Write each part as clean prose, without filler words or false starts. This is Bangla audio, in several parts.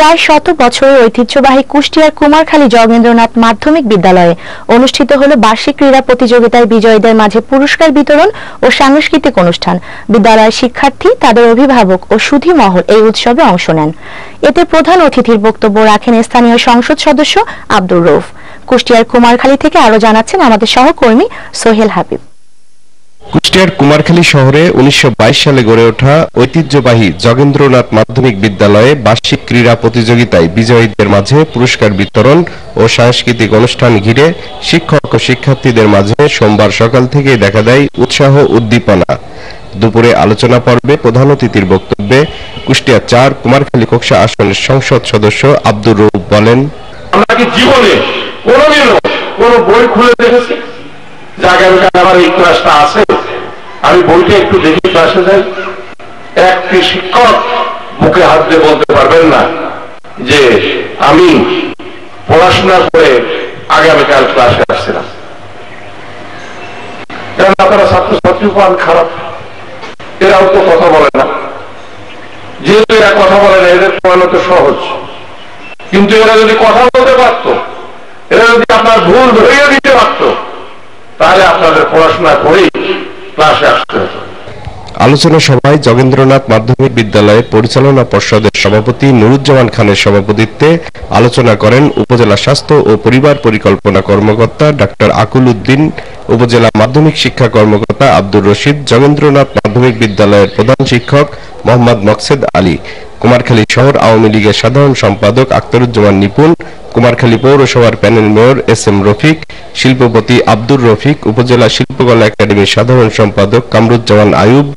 প্রায় 100 বছরের ঐতিহ্যবাহী কুষ্টিয়ার কুমারখালী যোগেন্দ্রনাথ মাধ্যমিক বিদ্যালয়ে অনুষ্ঠিত হল বার্ষিক ক্রীড়া প্রতিযোগিতায় বিজয়ীদের মাঝে পুরস্কার বিতরণ ও সাংস্কৃতিক অনুষ্ঠান। বিদ্যালয়ের শিক্ষার্থী, তাদের অভিভাবক ও সুধী মহল এই উৎসবে অংশ নেন। এতে প্রধান অতিথির বক্তব্য রাখেন স্থানীয় সংসদ সদস্য আব্দুর রউফ। কুষ্টিয়ার কুমারখালী থেকে আরো জানাচ্ছেন আমাদের সহকর্মী সোহেল হাবিব। কুষ্টিয়ার কুমারখালী শহরে 1922 সালে গড়ে ওঠা ঐতিহ্যবাহী যোগেন্দ্রনাথ মাধ্যমিক বিদ্যালয়ে বার্ষিক ক্রীড়া প্রতিযোগিতায় বিজয়ীদের মাঝে পুরস্কার বিতরণ ও সাংস্কৃতিক অনুষ্ঠান ঘিরে শিক্ষক ও শিক্ষার্থীদের মাঝে সোমবার সকাল থেকেই দেখা দেয় উৎসাহ উদ্দীপনা। দুপুরে আলোচনা পর্বে প্রধান অতিথির বক্তব্যে কুষ্টিয়া 4 কুমারখালী কোকসা আসনের সংসদ সদস্য আব্দুর রউফ বলেন, আমরা কি জীবনে কোনোদিনও কোনো বই খুলে দেখেছি যে আগামীকাল আমার এই ক্লাসটা আছে, আমি বইটা একটু দেখে ক্লাসে যাই? একটি শিক্ষক মুখে হাত দিয়ে বলতে পারবেন না যে আমি পড়াশোনা করে আগামীকাল ক্লাসে আসছিলাম। কারণ আপনারা ছাত্রছাত্রী পান খারাপ, এরাও তো কথা বলে না। যেহেতু এরা কথা বলে না, এদের পড়ানো তো সহজ, কিন্তু এরা যদি কথা বলতে পারত, এরা যদি আপনার ভুল ধরিয়ে দিতে পারত, তাহলে আপনাদের পড়াশোনা করেই ক্লাসে আসতে হতো। আলোচনা সভায় যোগেন্দ্রনাথ মাধ্যমিক বিদ্যালয়ের পরিচালনা পর্ষদের সভাপতি নুরুজ্জামান খানের সভাপতিত্বে আলোচনা করেন উপজেলা স্বাস্থ্য ও পরিবার পরিকল্পনা কর্মকর্তা ডাক্তার আকুল উদ্দিন, উপজেলা মাধ্যমিক শিক্ষা কর্মকর্তা আব্দুর রশিদ, যোগেন্দ্রনাথ মাধ্যমিক বিদ্যালয়ের প্রধান শিক্ষক মোহাম্মদ মকসেদ আলী, কুমারখালী শহর আওয়ামী লীগের সাধারণ সম্পাদক আখতারুজ্জামান নিপুণ, কুমারখালী পৌরসভার প্যানেল মেয়র এস.এম. রফিক, শিল্পপতি আব্দুর রফিক, উপজেলা শিল্পকলা একাডেমির সাধারণ সম্পাদক কামরুজ্জামান আয়ুব,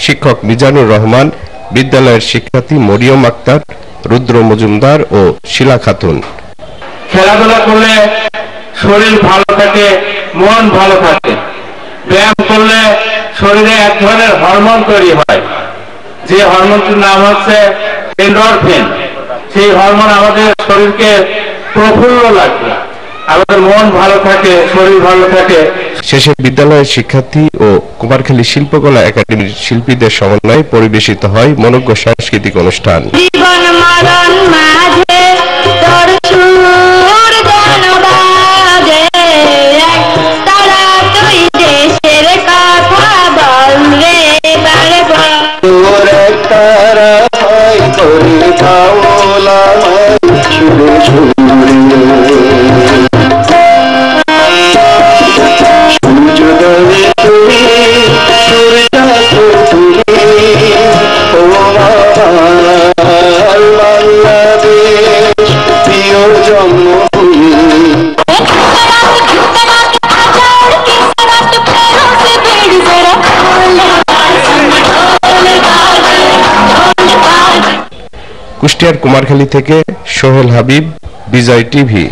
শিক্ষক মিজানুর রহমান, বিদ্যালয়ের শিক্ষার্থী মরিয়ম আক্তার, রুদ্র মজুমদার ও শিলা খাতুন। খেলাধুলা করলে শরীর ভালো থাকে, মন ভালো থাকে। ব্যায়াম করলে শরীরে এক ধরনের হরমোন তৈরি হয়, যে হরমোনটির নাম হচ্ছে এন্ডরফিন। সেই হরমোন আমাদের শরীরকে প্রফুল্ল লাগে, আমাদের মন ভালো থাকে, শরীর ভালো থাকে। শেষে বিদ্যালয়ের শিক্ষার্থী ও কুমারখালী শিল্পকলা একাডেমির শিল্পীদের সমন্বয়ে পরিবেশিত হয় মনোজ্ঞ সাংস্কৃতিক অনুষ্ঠান। কুষ্টিয়ার কুমারখালী থেকে সোহেল হাবিব, বিজয় টিভি।